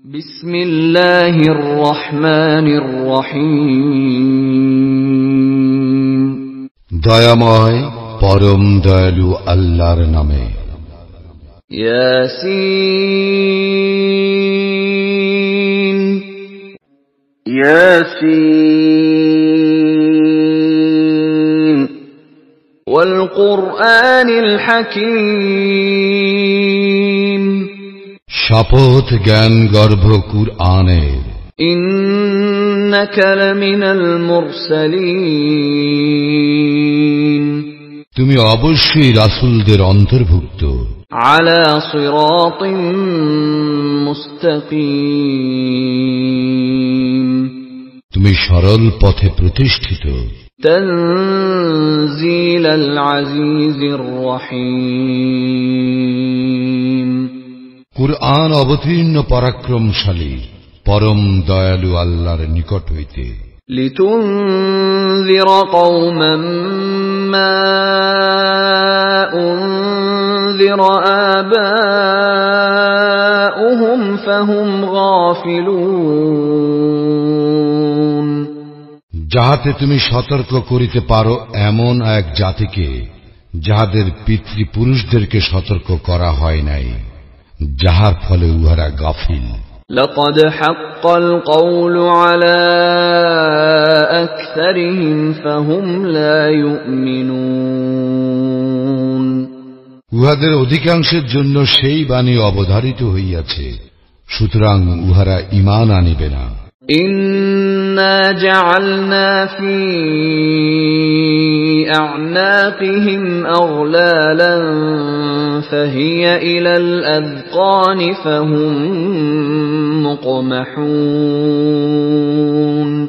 বিসমিল্লাহির রহমানির রহিম। দয়াময় পরম দয়ালু আল্লাহর নামে। ইয়াসিন ইয়াসিন ওয়াল কুরআনিল হাকীম। শপথ জ্ঞান গর্ভ কুরআনের। ইন্নাকা লামিনাল মুরসালিন। তুমি অবশ্যই রাসূলদের অন্তর্ভুক্ত। আলা সিরাতিন মুস্তাকিম। তুমি সরল পথে প্রতিষ্ঠিত। তানজিলাল আজিজির রহিম। কুরআন অবতীর্ণ পরাক্রমশালী পরম দয়ালু আল্লাহর নিকট হইতে। লিতুনযিরা কওমান মা উনযিরা আবাউহুম ফাহুম গাফিলুন। যাহাতে তুমি সতর্ক করিতে পারো এমন এক জাতিকে যাহাদের পিতৃপুরুষদেরকে সতর্ক করা হয় নাই, যাহার ফলে উহারা গাফিল। লাকাদ হাক্কাল কওলু আলা আকসারিহিম ফাহুম লা ইউমিনুন। উহাদের অধিকাংশের জন্য সেই বাণী অবধারিত হইয়াছে, সুতরাং উহারা ঈমান আনিবে না। ইন্না জাআলনা ফি আ'নাকিহিম আগলালান ফাহিয়া ইলাল আযকানি ফাহুম মুকমাহুন।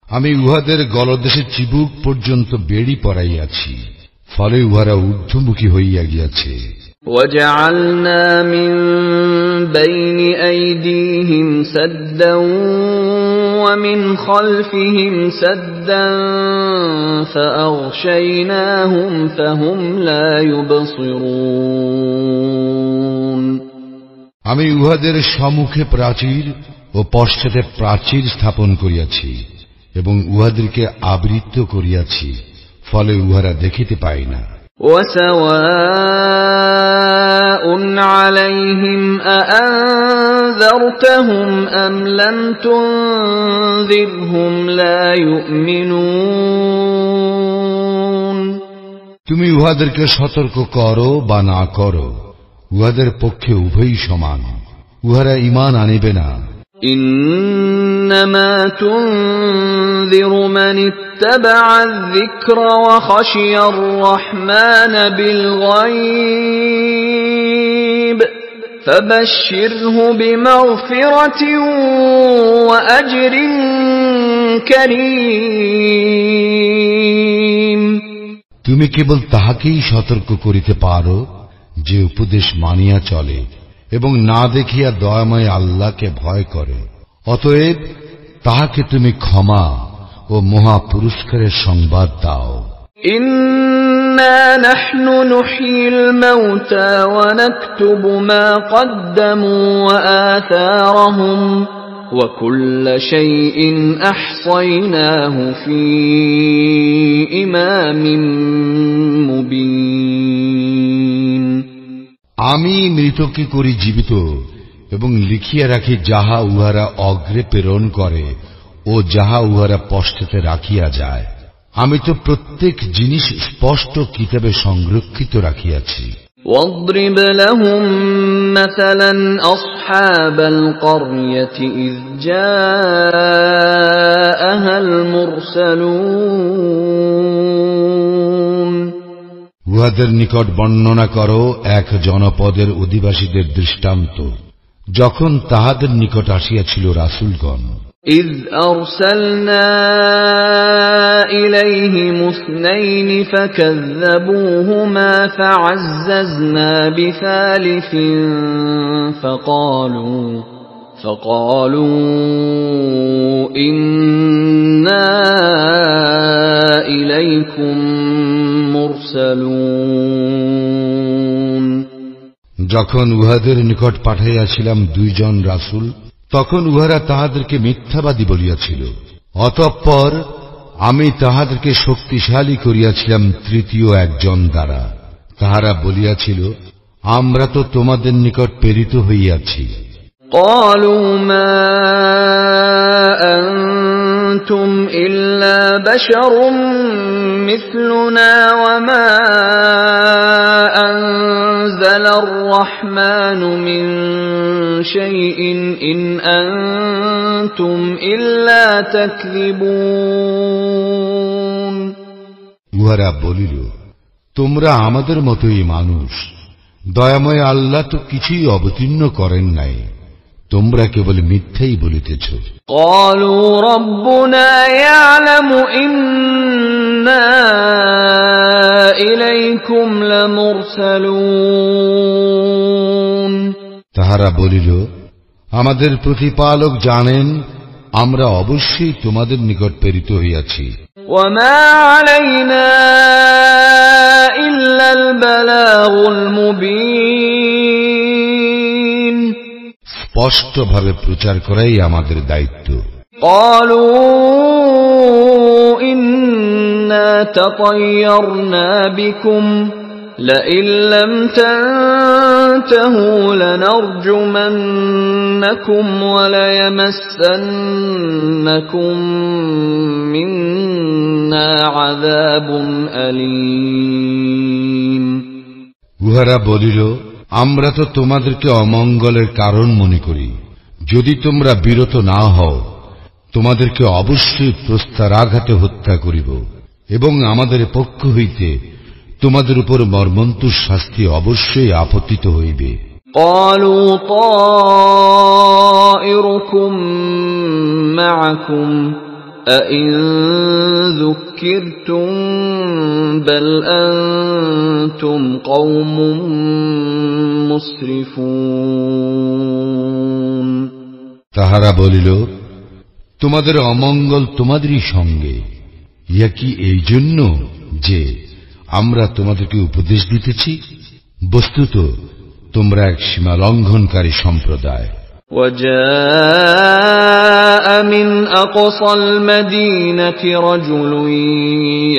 আমি উহাদের গলদেশে চিবুক পর্যন্ত বেড়ি পরাইয়াছি, ফলে উহারা ঊর্ধ্বমুখী হইয়া গিয়াছে। وَجَعَلْنَا مِنْ بَيْنِ أَيْدِيهِمْ سَدًّا وَمِنْ خَلْفِهِمْ سَدًّا فَأَغْشَيْنَاهُمْ فَهُمْ لَا يُبْصِرُونَ। আমি উহাদের সম্মুখে প্রাচীর ও পশ্চাতে প্রাচীর স্থাপন করিয়াছি এবং উহাদেরকে আবৃত করিয়াছি, ফলে উহারা দেখিতে পায় না। وَسَوَاءٌ عَلَيْهِمْ أَأَنذَرْتَهُمْ أَمْ لَمْ تُنذِرْهُمْ لَا يُؤْمِنُونَ। তুমি উহাদেরকে সতর্ক করো বা না করো, উহাদের পক্ষে উভয়ই সমান, উহারা ঈমান আনিবে না। ইন্নামা তুনযিরু মান ইত্তাবা'a আয-যিকরা ওয়া খাশিয়ার রাহমান বিল গায়ব ফাবাশশিরহু বিমাগফিরাতিন ওয়া আজরিন কারীম। তুমি কেবল তাহাকেই সতর্ক করিতে পারো যে উপদেশ মানিয়া চলে এবং না দেখিয়া দয়াময় আল্লাহকে ভয় করে। অতএব তাহাকে তুমি ক্ষমা ও মহা পুরস্কারের সংবাদ দাও। ইন্না নাহনু নুহয়িল মাউতা ওয়া নাকতুবু মা কদ্দামু ওয়া আথারহুম ওয়া কুল্লা শাইইন আহসায়নাহু ফি ইমামিন মুবিন। আমি মৃতকে করি জীবিত এবং লিখিয়া রাখি যাহা উহারা অগ্রে প্রেরণ করে ও যাহা উহারা পশ্চাতে রাখিয়া যায়। আমি তো প্রত্যেক জিনিস স্পষ্ট কিতাবে সংরক্ষিত রাখিয়াছি। واضرب لهم مثلا أصحاب القرية إذ جاءها المرسلون। উহাদের নিকট বর্ণনা করো এক জনপদের অধিবাসীদের দৃষ্টান্ত, যখন তাহাদের নিকট আসিয়াছিল রাসূলগণ। إذ أرسلنا إليهم اثنين فكذبوهما فعززنا بثالث فقالوا إنا إليكم مرسلون। যখন উহাদের নিকট পাঠাইয়াছিলাম দুইজন রাসূল, তখন উহারা তাহাদেরকে মিথ্যাবাদী বলিয়াছিল। অতঃপর আমি তাহাদেরকে শক্তিশালী করিয়াছিলাম তৃতীয় একজন দ্বারা। তাহারা বলিয়াছিল, আমরা তো তোমাদের নিকট প্রেরিত হইয়াছি। قالوا ما أنتم إلا بشر مثلنا وما أنزل الرحمن من شيء إن أنتم إلا تكذبون। উহারা বলিল, তোমরা আমাদের মতোই মানুষ, দয়াময় আল্লাহ তো কিছুই অবতীর্ণ করেন নাই, তোমরা কেবল মিথ্যাই বলিতেছ। قالوا ربنا يعلم إنا إليكم لمرسلون। তাহারা বলিল, আমাদের প্রতিপালক জানেন আমরা অবশ্যই তোমাদের নিকট প্রেরিত হইয়াছি। وما علينا إلا البلاغ المبين। স্পষ্টভাবে প্রচার করাই আমাদের দায়িত্ব। قالوا إنا تطيرنا بكم لئن لم تنتهوا لنرجمنكم وليمسنكم منا عذاب أليم। উহারা বলিল, আমরা তো তোমাদেরকে অমঙ্গলের কারণ মনে করি, যদি তোমরা বিরত না হও তোমাদেরকে অবশ্যই প্রস্তরাঘাতে হত্যা করিব এবং আমাদের পক্ষ হইতে তোমাদের উপর মর্মন্তুদ শাস্তি অবশ্যই আপতিত হইবে। قالوا طائركم معكم أئن ذكرتم بل أنتم قوم مسرفون। তাহারা বলিল, তোমাদের অমঙ্গল তোমাদেরই সঙ্গে, ইয়া কি এই জন্য যে আমরা তোমাদেরকে উপদেশ দিতেছি? বস্তুত তোমরা এক সীমা লঙ্ঘনকারী সম্প্রদায়। وجاء من أقصى المدينة رجل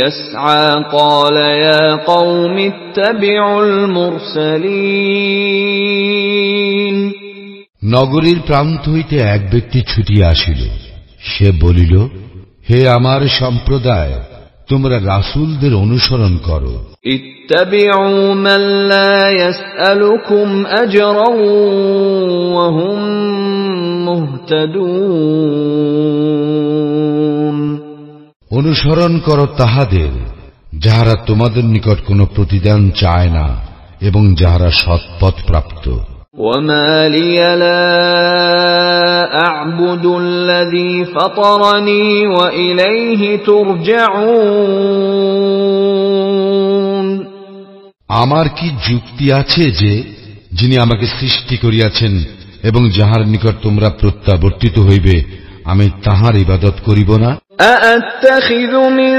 يسعى قال يا قوم اتبعوا المرسلين। নগরীর প্রান্ত হইতে এক ব্যক্তি ছুটিয়া আসিল, সে বলিল, হে আমার সম্প্রদায়, তোমরা রাসূলদের অনুসরণ করো। ইত্তাবিউ মান লা ইয়াসআলুকুম আজরান ওয়া হুম মুহতাদুন। অনুসরণ করো তাহাদের যাহারা তোমাদের নিকট কোনো প্রতিদান চায় না এবং যাহারা সৎপথ প্রাপ্ত। وما لي لا أعبد الذي فطرني وإليه ترجعون। আমার কি যুক্তি আছে যে যিনি আমাকে সৃষ্টি করিয়াছেন এবং যাহার নিকট তোমরা প্রত্যাবর্তিত হইবে আমি তাহার ইবাদত করিব না? أأتخذ من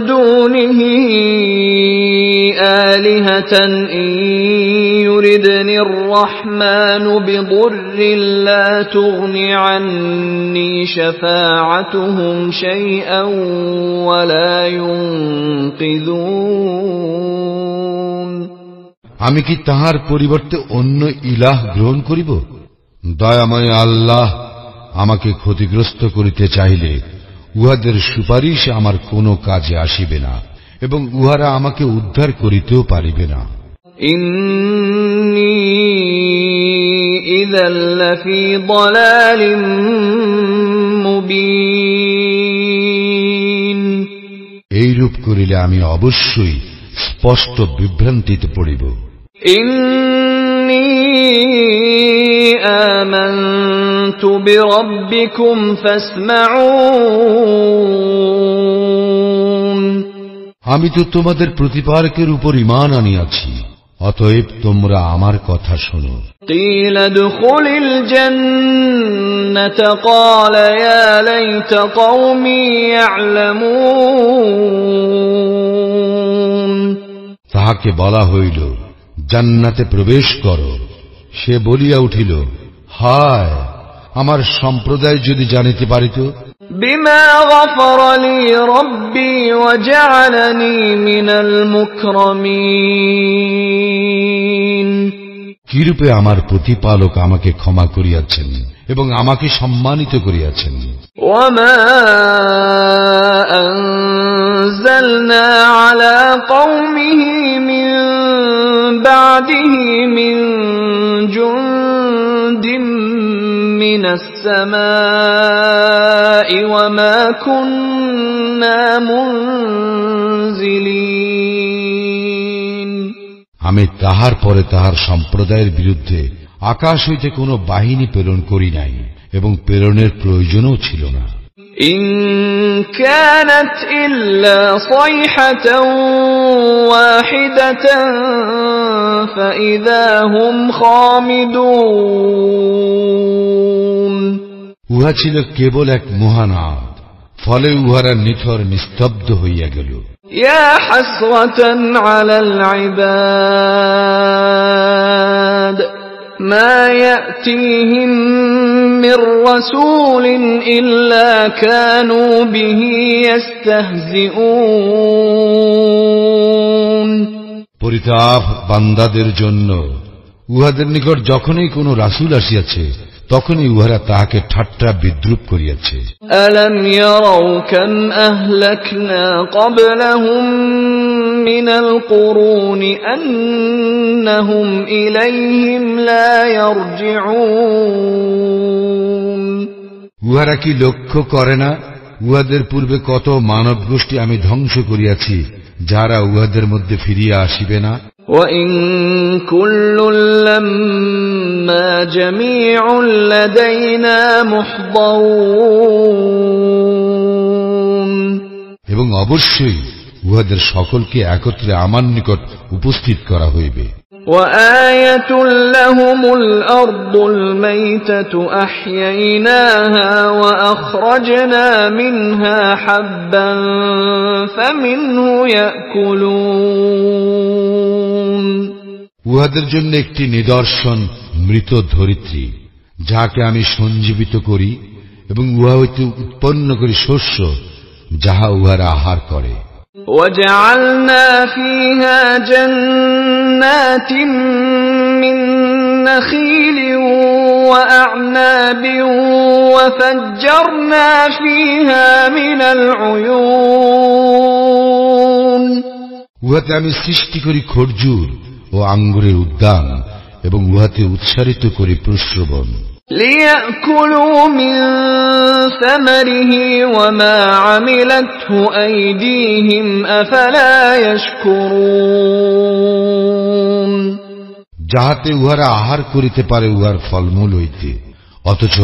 دونه آلهة إن يردني الرحمن بضر لا تغن عني شفاعتهم شيئا ولا ينقذون। আমি কি তাহার পরিবর্তে অন্য ইলাহ গ্রহণ করিব? দয়াময় আল্লাহ আমাকে ক্ষতিগ্রস্ত করিতে চাইলে উহাদের সুপারিশ আমার কোনো কাজে আসিবে না এবং উহারা আমাকে উদ্ধার করিতেও পারিবে না। ইন্নী ইযাল লাফী দালালিম মুবিন। এইরূপ করিলে আমি অবশ্যই স্পষ্ট বিভ্রান্তিতে পড়িব। ইন্নী আমানতু বিরাব্বিকুম ফাসমাউন। আমি তো তোমাদের প্রতিপালকের উপর ঈমান আনিয়াছি, অতএব তোমরা আমার কথা শোনো। قيل ادخل الجنة قال يا ليت قومي يعلمون। তাহাকে বলা হইল, জান্নাতে প্রবেশ করো। সে বলিয়া উঠিল, হায়, আমার সম্প্রদায় যদি জানিতে পারিত, বিমা গফারা লি রাব্বি ওয়া জা'আলানি মিনাল মুকরামিন, কিরূপে আমার প্রতিপালক আমাকে ক্ষমা করিয়াছেন এবং আমাকে সম্মানিত করিয়াছেন। ওয়া মা আনজালনা আলা কওমিহি মিন বা'দিহি মিন জুনদিন মিনাস সামাই ওয়া মা কুন্না মুনজিলিন। আমি তাহার পরে তাহার সম্প্রদায়ের বিরুদ্ধে আকাশ হইতে কোন বাহিনী প্রেরণ করি নাই এবং প্রেরণের প্রয়োজনও ছিল না। ইন কানাত ইল্লা সাইহাতান ওয়াহিদাতান ফাইযা হুম খামিদুন, উহা ছিল কেবল এক মহানাদ, ফলে উহারা নিথর নিস্তব্ধ হইয়া গেল। ইয়া হাসরাতান আলাল ইবাদ মা ইয়াতিহিম মির রাসূলিন ইল্লা কানু বিহি ইস্তাহজিউন। পরিতাপ বান্দাদের জন্য, উহাদের নিকট যখনই কোন রাসূল আসিয়াছে তখনই উহারা তাহাকে ঠাট্টা বিদ্রূপ করিয়াছে। আলাম ইয়ারাউ কাম আহলাকনা ক্বাবলাহুম মিনাল কুরুনি আন্নাহুম ইলাইহিম লা ইয়ারজিউন। উহারা কি লক্ষ্য করে না উহাদের পূর্বে কত মানব গোষ্ঠী আমি ধ্বংস করিয়াছি, যারা উহাদের মধ্যে ফিরিয়া আসিবে না। وَإِن كُلٌّ لَّمَّا جَمِيعٌ لَّدَيْنَا مُحْضَرُونَ। এবং অবশ্যই উহাদের সকলকে একত্রে আমার নিকট উপস্থিত করা হইবে। وَآيَةٌ لَّهُمُ الْأَرْضُ الْمَيْتَةُ أَحْيَيْنَاهَا وَأَخْرَجْنَا مِنْهَا حَبًّا فَمِنْهُ يَأْكُلُونَ। উহাদের জন্য একটি নিদর্শন মৃত ধরিত্রী, যাহাকে আমি সঞ্জীবিত করি এবং উহা হইতে উৎপন্ন করি শস্য, যাহা উহারা আহার করে। وَجَعَلْنَا فِيهَا جَنَّاتٍ مِّن نَّخِيلٍ وَأَعْنَابٍ وَفَجَّرْنَا فِيهَا مِنَ الْعُيُونِ। উহাতে আমি সৃষ্টি করি খরজুর ও আঙ্গুরের উদ্যান এবং উহাতে উৎসারিত করি প্রস্রবণ। لِيَأْكُلُوا مِن ثَمَرِهِ وَمَا عَمِلَتْهُ أَيْدِيهِمْ أَفَلَا يَشْكُرُونَ। যাহাতে উহারা আহার করিতে পারে উহার ফলমূল হইতে, অথচ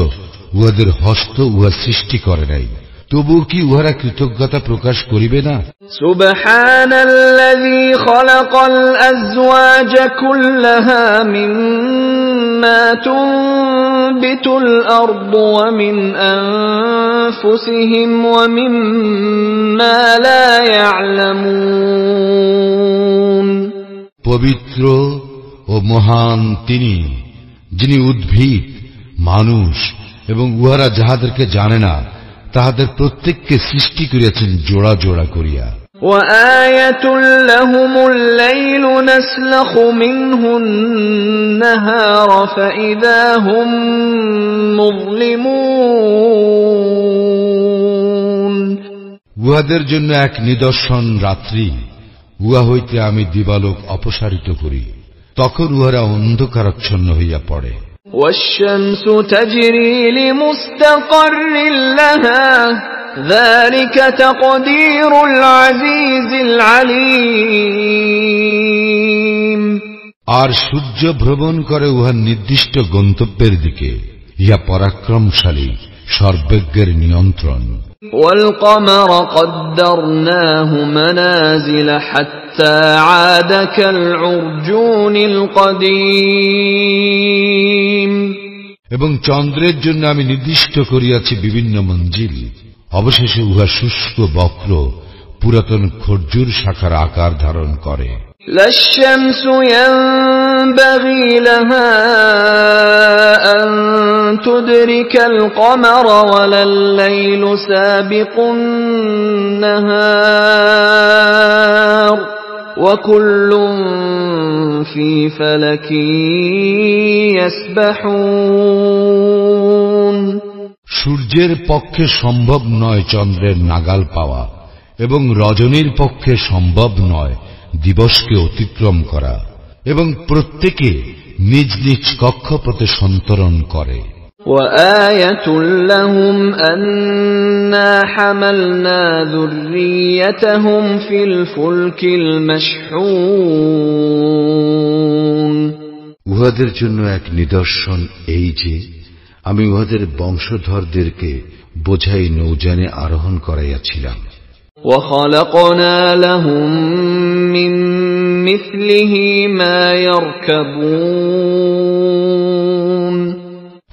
উহাদের হস্ত উহা সৃষ্টি করে নাই, তবুও কি উহারা কৃতজ্ঞতা প্রকাশ করিবে না? সুবহানাল্লাযী খালাকাল আযওয়াজা কুল্লাহা মিম্মা তুনবিতুল আরদু ওয়া মিন আনফুসিহিম ওয়া মিম্মা লা ইয়ালামুন। পবিত্র ও মহান তিনি, যিনি উদ্ভিদ, মানুষ এবং উহারা যাহাদেরকে জানে না তাহাদের প্রত্যেককে সৃষ্টি করিয়াছেন জোড়া জোড়া করিয়া। وَآيَةٌ لَّهُمُ اللَّيْلُ نَسْلَخُ مِنْهُ النَّهَارَ فَإِذَا هُمْ مُظْلِمُونَ। উহাদের জন্য এক নিদর্শন রাত্রি, উহা হইতে আমি দিবালোক অপসারিত করি, তখন উহারা অন্ধকারাচ্ছন্ন হইয়া পড়ে। وَالشَّمْسُ تَجْرِي لِمُسْتَقَرٍّ لَّهَا ذَلِكَ تَقْدِيرُ الْعَزِيزِ الْعَلِيمِ। আর সূর্য ভ্রমণ করে উহার নির্দিষ্ট গন্তব্যের দিকে, ইহা পরাক্রমশালী সর্বজ্ঞের নিয়ন্ত্রণ। وَالْقَمَرَ قَدَّرْنَاهُ مَنَازِلَ حَتَّى عَادَ كَالْعُرْجُونِ الْقَدِيمِ। এবং চন্দ্রের জন্য আমি নির্দিষ্ট করিয়াছি বিভিন্ন মঞ্জিল, অবশেষে উহা শুষ্ক বক্র পুরাতন খরজুর শাখার আকার ধারণ করে। لَا الشَّمْسُ يَنبَغِي لَهَا أن تدرك القمر ولا الليل سابق النهار وكل في فلك يسبحون। সূর্যের পক্ষে সম্ভব নয় চন্দ্রের নাগাল পাওয়া, এবং রজনীর পক্ষে সম্ভব নয় দিবসকে অতিক্রম করা, এবং প্রত্যেকে নিজ নিজ কক্ষপথে সন্তরণ করে। وآية لهم أنا حملنا ذريتهم في الفلك المشحون। উহাদের জন্য এক নিদর্শন এই যে আমি উহাদের বংশধরদেরকে বোঝাই নৌযানে আরোহণ করাইয়াছিলাম। وخلقنا لهم من مثله ما يركبون।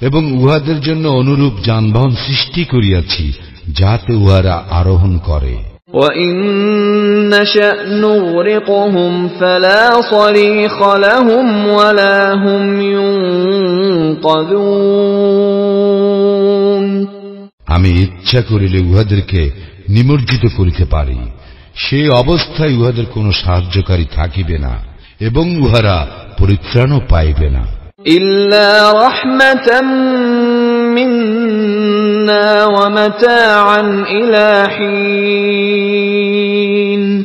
এবং উহাদের জন্য অনুরূপ যানবাহন সৃষ্টি করিয়াছি যাতে উহারা আরোহণ করে। وَإِن نَّشَأْ نُغْرِقْهُمْ فَلَا صَرِيخَ لَهُمْ وَلَا هُمْ يُنقَذُونَ। আমি ইচ্ছা করিলে উহাদেরকে নিমজ্জিত করিতে পারি, সে অবস্থায় উহাদের কোনো সাহায্যকারী থাকিবে না এবং উহারা পরিত্রাণও পাইবে না। إِلَّا رَحْمَةً مِنَّا وَمَتَاعًا إِلَى حِينٍ।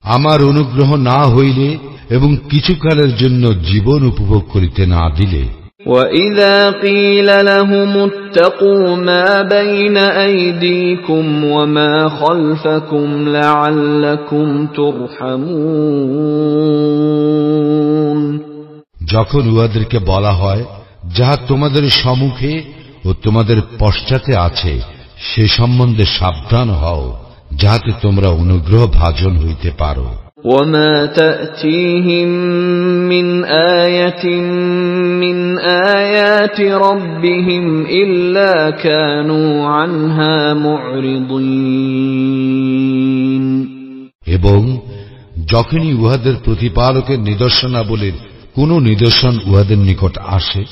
আমার অনুগ্রহ না হইলে এবং কিছুকালের জন্য জীবন উপভোগ করিতে না দিলে। وَإِذَا قِيلَ لَهُمُ اتَّقُوا مَا بَيْنَ أَيْدِيكُمْ وَمَا خَلْفَكُمْ لَعَلَّكُمْ تُرْحَمُونَ। যখন উহাদেরকে বলা হয় যাহা তোমাদের সম্মুখে ও তোমাদের পশ্চাতে আছে সে সম্বন্ধে সাবধান হও, যাহাতে তোমরা অনুগ্রহ ভাজন হইতে পারো। وَمَا تَأْتِيهِمْ مِنْ آيَةٍ مِنْ آيَاتِ رَبِّهِمْ إِلَّا كَانُوا عَنْهَا مُعْرِضِينَ। এবং যখনই উহাদের প্রতিপালকের নিদর্শনাবলীর কোন নিদর্শন উহাদের নিকট আসে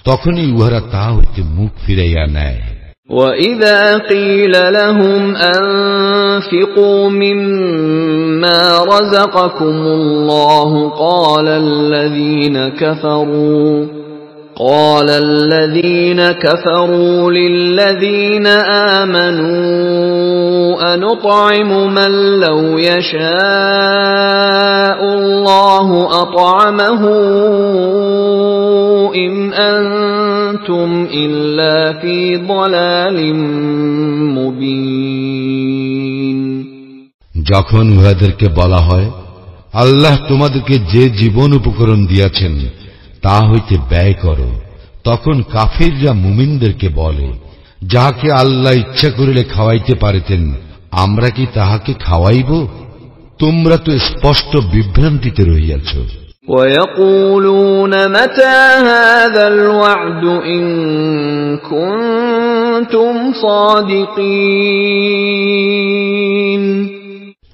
তখনই উহারা তা হইতে মুখ ফিরাইয়া নেয়। وَإِذَا قِيلَ لَهُمْ أَنفِقُوا مِمَّا رَزَقَكُمُ اللَّهُ قَالَ الَّذِينَ كَفَرُوا لِلَّذِينَ آمَنُوا أَنُطْعِمُ مَن لَّوْ يَشَاءُ اللَّهُ أَطْعَمَهُ إِنْ أَنتُمْ إِلَّا فِي ضَلَالٍ مُبِينٍ। যখন উহাদেরকে বলা হয় আল্লাহ তোমাদেরকে যে জীবন উপকরণ দিয়াছেন তা হইতে ব্যয় করো, তখন কাফিররা মুমিনদেরকে বলে, যাহাকে আল্লাহ ইচ্ছা করিলে খাওয়াইতে পারিতেন আমরা কি তাহাকে খাওয়াইব? তোমরা তো স্পষ্ট বিভ্রান্তিতে রহিয়াছ। وَيَقُولُونَ مَتَى هَذَا الْوَعْدُ إِن كُنتُمْ صَادِقِينَ।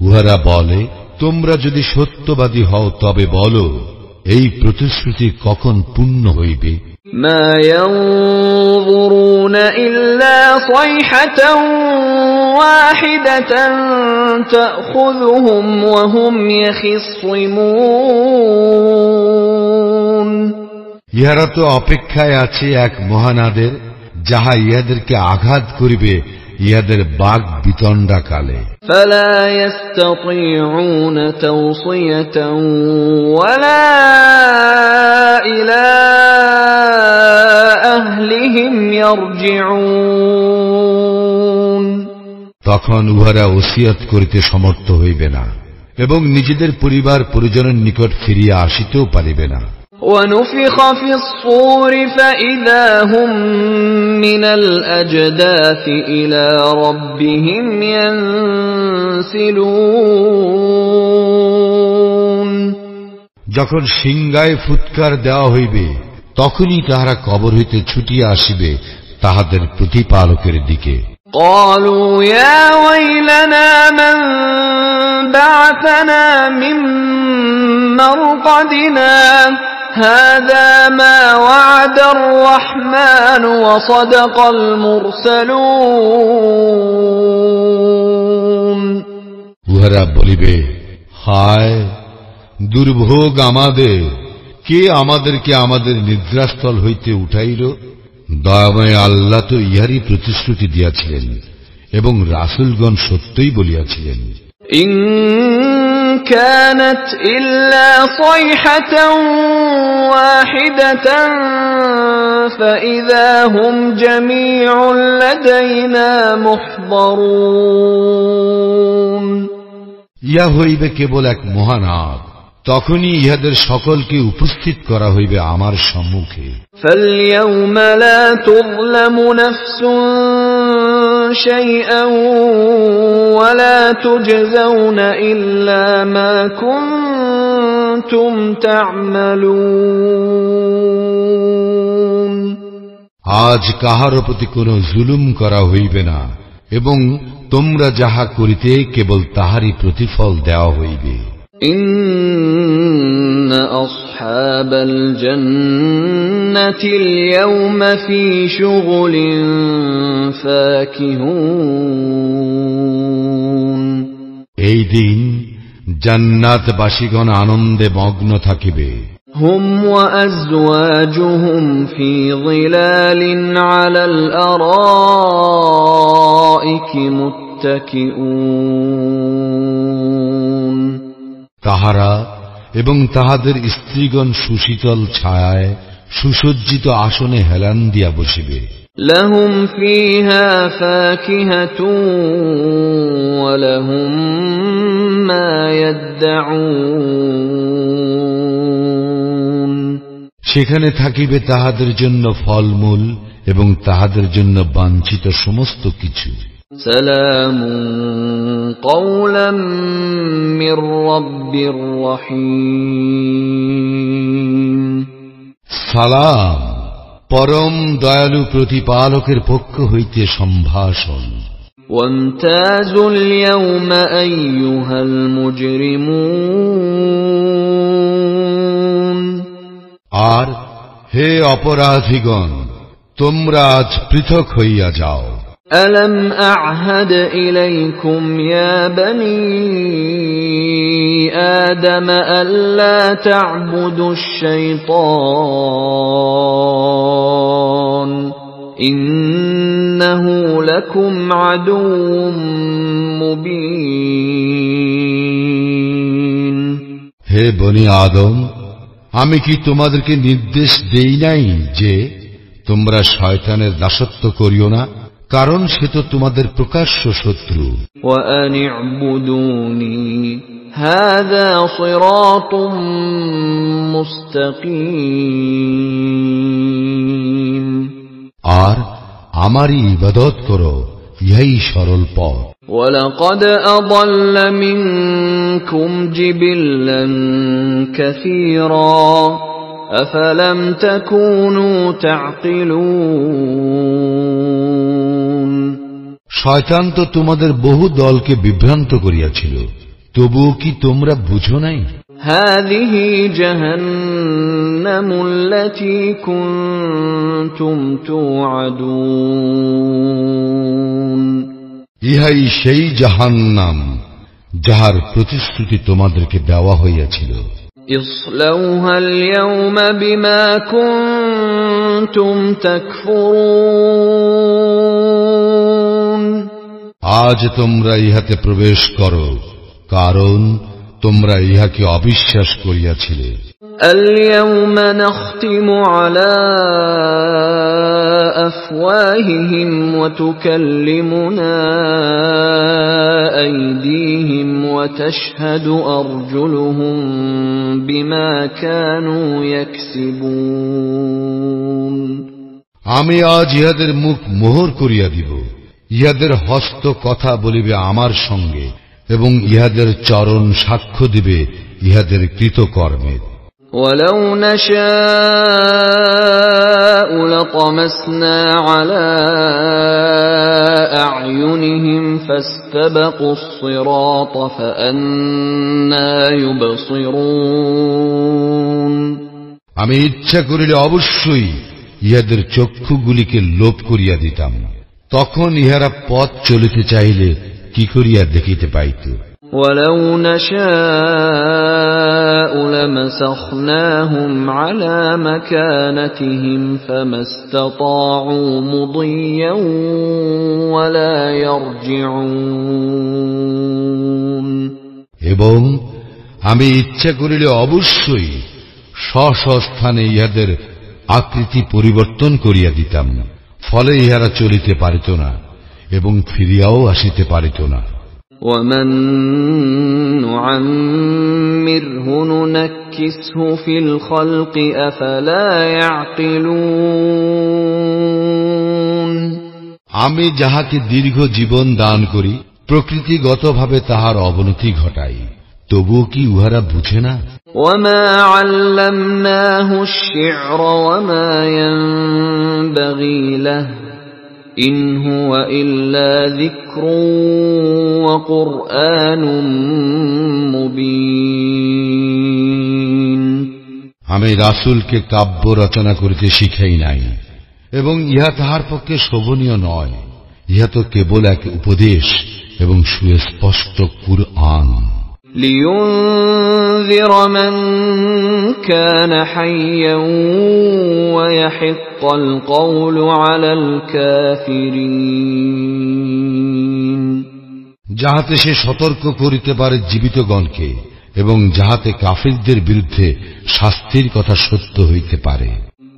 উহারা বলে, তোমরা যদি সত্যবাদী হও তবে বলো, এই প্রতিশ্রুতি কখন পূর্ণ হইবে? مَا يَنظُرُونَ إِلَّا صَيْحَةً وَاحِدَةً تَأْخُذُهُمْ وَهُمْ يَخِصِّمُونَ। ইহারা তো অপেক্ষায় আছে এক মহানাদের, যাহা ইহাদেরকে আঘাত করিবে ইহাদের বাগ বিতণ্ডা কালে। فَلَا يَسْتَطِيعُونَ تَوْصِيَةً وَلَا إِلَى أَهْلِهِمْ يَرْجِعُونَ। তখন উহারা ওসিয়ত করিতে সমর্থ হইবে না এবং নিজেদের পরিবার পরিজনের নিকট ফিরিয়া আসিতেও পারিবে না। وَنُفِخَ فِي الصُّورِ فَإِذَا هُمْ مِنَ الْأَجْدَاثِ إِلَى رَبِّهِمْ يَنْسِلُونَ। যখন সিংগায় ফুৎকার দেওয়া হইবে তখনই তাহারা কবর হইতে ছুটিয়া আসিবে তাহাদের প্রতিপালকের দিকে। قَالُوا يَا وَيْلَنَا مَنْ بَعَثَنَا مِنْ مَرْقَدِنَا هذا ما وعد الرحمن وصدق المرسلون উহারা বলিবে, হায় দুর্ভোগ আমাদের, কে আমাদেরকে আমাদের নিদ্রাস্থল হইতে উঠাইল? দয়াময় আল্লাহ তো ইহারই প্রতিশ্রুতি দিয়াছিলেন এবং রাসূলগণ সত্যই বলিয়াছিলেন। ইন কানাত ইল্লা সাইহাতান ওয়াহিদাতান ফাইযা হুম জামিউন লাদাইনা মুহদারুন। ইহা হইবে কেবল এক মহানাদ, তখনই ইহাদের সকলকে উপস্থিত করা হইবে আমার সম্মুখে। ফালইয়াউমা লা তুযলামু নাফসুন শাইআন ওয়া লা তুজজাউনা ইল্লা মা কুনতুম তা'মালুন। আজ কাহারও প্রতি কোনো জুলুম করা হইবে না এবং তোমরা যাহা করিতে কেবল তাহারই প্রতিফল দেওয়া হইবে। إن أصحاب الجنة اليوم في شغل فاكهون এই দিন জান্নাতবাসীগণ আনন্দে মগ্ন থাকিবে। هم وأزواجهم في ظلال على الأرائك متكئون তাহারা এবং তাহাদের স্ত্রীগণ সুশীতল ছায়ায় সুসজ্জিত আসনে হেলান দিয়া বসিবে। লাহুম ফিহা ফাকিহাতুন ওয়া লাহুম মা ইয়াদউন সেখানে থাকিবে তাহাদের জন্য ফলমূল এবং তাহাদের জন্য বাঞ্ছিত সমস্ত কিছু। সালামুন কওলাম মির রাব্বির রহিম সালাম, পরম দয়ালু প্রতিপালকের পক্ষ হইতে সম্ভাষণ। ওয়ামতাজুল ইয়াওমা আইয়ুহাল মুজরিমুন আর হে অপরাধীগণ, তোমরা আজ পৃথক হইয়া যাও। ألم أعهد إليكم يا بني آدم ألا تعبدوا الشيطان إنه لكم عدو مبين হে বনি আদম, আমি কি তোমাদেরকে নির্দেশ দেই নাই যে তোমরা শয়তানের দাসত্ব করিও না, কারণ সে তো তোমাদের প্রকাশ্য শত্রু। وَأَنِ اعْبُدُونِي هَذَا صِرَاطٌ مُسْتَقِيمٌ আর আমারই ইবাদত করো, ইহাই সরল পথ। وَلَقَدْ أَضَلَّ مِنكُمْ جِبِلًّا كَثِيرًا أَفَلَمْ تَكُونُوا تَعْقِلُونَ শয়তান তো তোমাদের বহু দলকে বিভ্রান্ত করিয়াছিল, তবুও কি তোমরা বুঝো নাই? هذه جهنم التي كنتم توعدون ইহাই সেই জাহান্নাম যাহার প্রতিশ্রুতি তোমাদেরকে দেওয়া হইয়াছিল। اصلوها اليوم بما كنتم تكفرون আজ তোমরা ইহাতে প্রবেশ করো, কারণ তোমরা ইহাকে অবিশ্বাস করিয়াছিলে। اليوم نختم على أفواههم وتكلمنا أيديهم وتشهد أرجلهم بما كانوا يكسبون আমি আজ ইহাদের মুখ মোহর করিয়া দিব, ইহাদের হস্ত কথা বলিবে আমার সঙ্গে এবং ইহাদের চরণ সাক্ষ্য দিবে ইহাদের কৃতকর্মের। ولو نشاء لطمسنا على أعينهم فاستبقوا الصراط فأنى يبصرون আমি ইচ্ছা করিলে অবশ্যই ইহাদের চক্ষুগুলিকে লোপ করিয়া দিতাম, তখন ইহারা পথ চলিতে চাইলে কি করিয়া দেখিতে পাইত। وَلَوْ نَشَاءُ لَمَسَخْنَاهُمْ عَلَى مَكَانَتِهِمْ فَمَا اسْتَطَاعُوا مُضِيًّا وَلَا يَرْجِعُونَ। এবং আমি ইচ্ছা করিলে অবশ্যই স্বস্থানে ইহাদের আকৃতি পরিবর্তন করিয়া দিতাম, ফলে ইহারা চলিতে পারিত না এবং ফিরিয়াও আসিতে পারিত না। وَمَن نُّعَمِّرْهُ نُنَكِّسْهُ فِي الْخَلْقِ أَفَلَا يَعْقِلُونَ। আমি যাহাকে দীর্ঘ জীবন দান করি, প্রকৃতিগতভাবে তাহার অবনতি ঘটাই, তবুও কি উহারা বুঝে না? وَمَا عَلَّمْنَاهُ الشِّعْرَ وَمَا يَنبَغِي لَهُ إِنْ هُوَ إِلَّا ذِكْرٌ وَقُرْآنٌ مُبِينٌ। আমি রাসূলকে কাব্য রচনা করিতে শিখাই নাই, এবং ইহা তাহার পক্ষে শোভনীয় নয়। ইহা তো কেবল এক উপদেশ এবং সুস্পষ্ট কুরআন। لِيُنذِرَ مَن كَانَ حَيًّا وَيَحِقَّ الْقَوْلُ عَلَى الْكَافِرِينَ। যাহাতে সে সতর্ক করিতে পারে জীবিতগণকে, এবং যাহাতে কাফিরদের বিরুদ্ধে শাস্তির কথা সত্য হইতে পারে।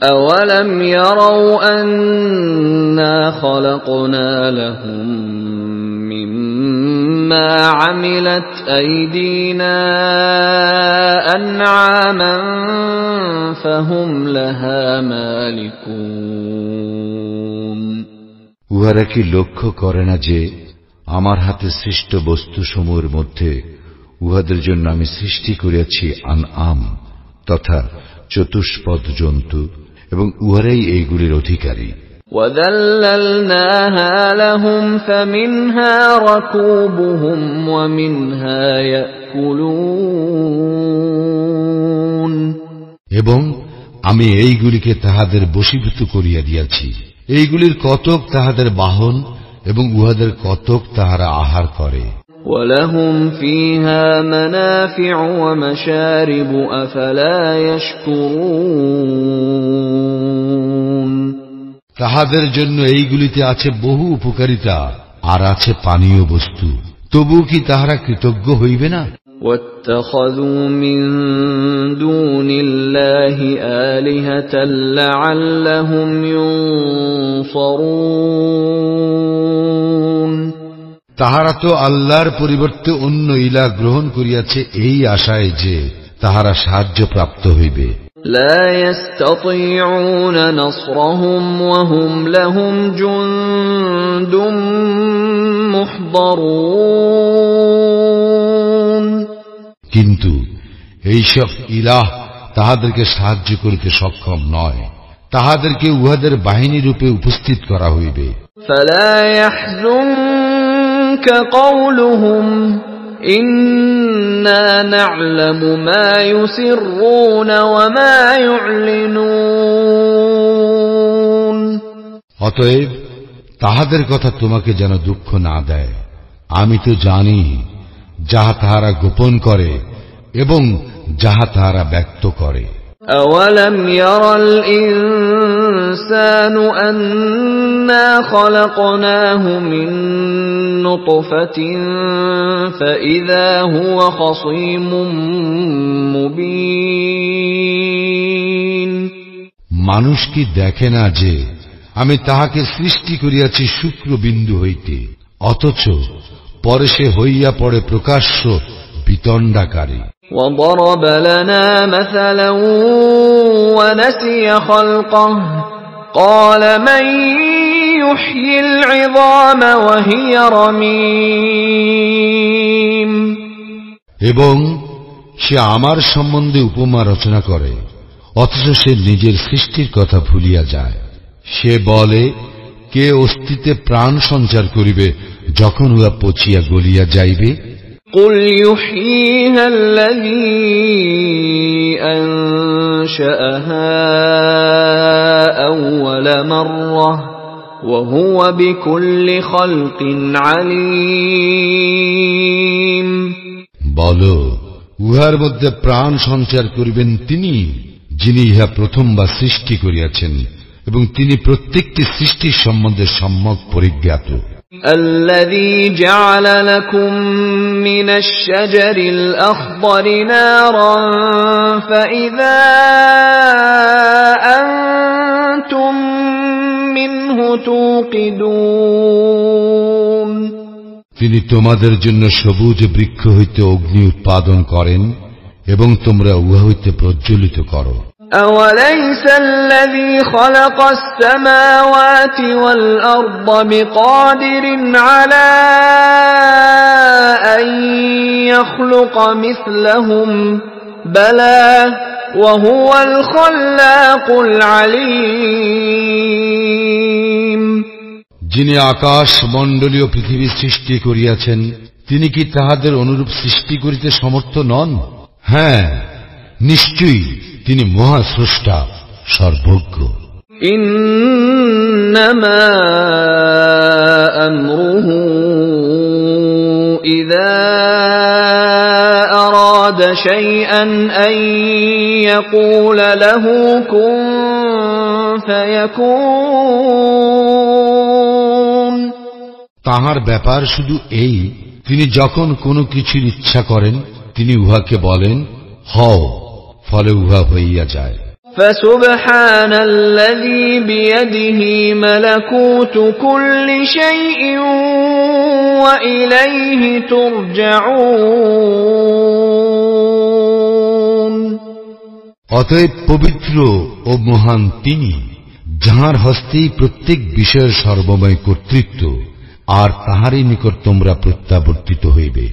أَوَلَمْ يَرَوْا أَنَّا خَلَقْنَا لَهُم مِّمَّا عَمِلَتْ أَيْدِينَا أَنْعَامًا فَهُمْ لَهَا مَالِكُونَ। উহারা কি লক্ষ্য করে না যে আমার হাতে সৃষ্ট বস্তুসমূহের মধ্যে উহাদের জন্য আমি সৃষ্টি করিয়াছি আনআম তথা চতুষ্পদ জন্তু, এবং উহারাই এইগুলির অধিকারী। وَذَلَّلْنَاهَا لَهُمْ فَمِنْهَا رَكُوبُهُمْ وَمِنْهَا يَأْكُلُونَ। এবং আমি এইগুলিকে তাহাদের বশীভূত করিয়া দিয়াছি। এইগুলির কতক তাহাদের বাহন, এবং উহাদের কতক তাহারা আহার করে। وَلَهُمْ فِيهَا مَنَافِعُ وَمَشَارِبُ أَفَلَا يَشْكُرُونَ। তাহাদের জন্য এইগুলিতে আছে বহু উপকারিতা, আর আছে পানীয় বস্তু, তবু কি তাহারা কৃতজ্ঞ হইবে না? وَاتَّخَذُوا مِن دُونِ اللَّهِ آلِهَةً لَّعَلَّهُمْ يُنصَرُونَ। তাহারা তো আল্লাহর পরিবর্তে অন্য ইলাহ গ্রহণ করিয়াছে এই আশায় যে তাহারা সাহায্য প্রাপ্ত হইবে। لا يستطيعون نصرهم وهم لهم جند محضرون। কিন্তু এইসব ইলাহ তাহাদেরকে সাহায্য করিতে সক্ষম নয়, তাহাদেরকে উহাদের বাহিনী রূপে উপস্থিত করা হইবে। فلا يحزنك قولهم إنا نعلم ما يسرون وما يعلنون। অতএব তাহাদের কথা তোমাকে যেন দুঃখ না দেয়, আমি তো জানি যাহা তাহারা গোপন করে এবং যাহা তাহারা ব্যক্ত করে। أَوَلَمْ يَرَ الْإِنسَانُ أَنَّا خَلَقْنَاهُ مِن نُّطْفَةٍ فَإِذَا هُوَ خَصِيمٌ مُّبِينٌ। মানুষ কি দেখে না যে আমি তাহাকে সৃষ্টি করিয়াছি শুক্রবিন্দু হইতে, অথচ পরে সে হইয়া পড়ে প্রকাশ্য বিতণ্ডাকারী। وَضَرَبَ لَنَا مَثَلًا وَنَسِيَ خَلْقَهُ قَالَ مَن يُحْيِي الْعِظَامَ وَهِيَ رَمِيمٌ। এবং সে আমার সম্বন্ধে উপমা রচনা করে, অথচ সে নিজের সৃষ্টির কথা ভুলিয়া যায়। সে বলে, কে অস্তিত্বে প্রাণ সঞ্চার করিবে যখন উহা পচিয়া গলিয়া যাইবে? قل يحييها الذي أنشأها أول مرة وهو بكل خلق عليم বলো, উহার মধ্যে প্রাণ সঞ্চার করিবেন তিনি, যিনি ইহা প্রথমবার সৃষ্টি করিয়াছেন এবং তিনি প্রত্যেকটি সৃষ্টির সম্বন্ধে সম্যক পরিজ্ঞাত। الذي جعل لكم من الشجر الأخضر نارا فإذا أنتم منه توقدون তিনি তোমাদের জন্য সবুজ বৃক্ষ হইতে অগ্নি উৎপাদন করেন এবং তোমরা উহা হইতে প্রজ্বলিত করো। أوليس الذي خلق السماوات والأرض بقادر على أن يخلق مثلهم بلى وهو الخلاق العليم যিনি আকাশ মণ্ডলীয় পৃথিবী সৃষ্টি করিয়াছেন, তিনি কি তাহাদের অনুরূপ সৃষ্টি করিতে সমর্থ নন? হ্যাঁ, নিশ্চয়ই তিনি মহাস্রষ্টা, সর্বজ্ঞ। ইন্নামা আমরুহু ইযা আরাদা শাইআন আন ইয়াকুলা লাহু কুন ফায়াকুন। তাহার ব্যাপার শুধু এই, তিনি যখন কোনো কিছুর ইচ্ছা করেন তিনি উহাকে বলেন হও, ফলে উহা হইয়া যায়। فسبحان الذي بيده ملكوت كل شيء وإليه ترجعون। অতএব পবিত্র ও মহান তিনি, যাহার হস্তেই প্রত্যেক বিষয়ের সর্বময় কর্তৃত্ব, আর তাহারই নিকট তোমরা প্রত্যাবর্তিত হইবে।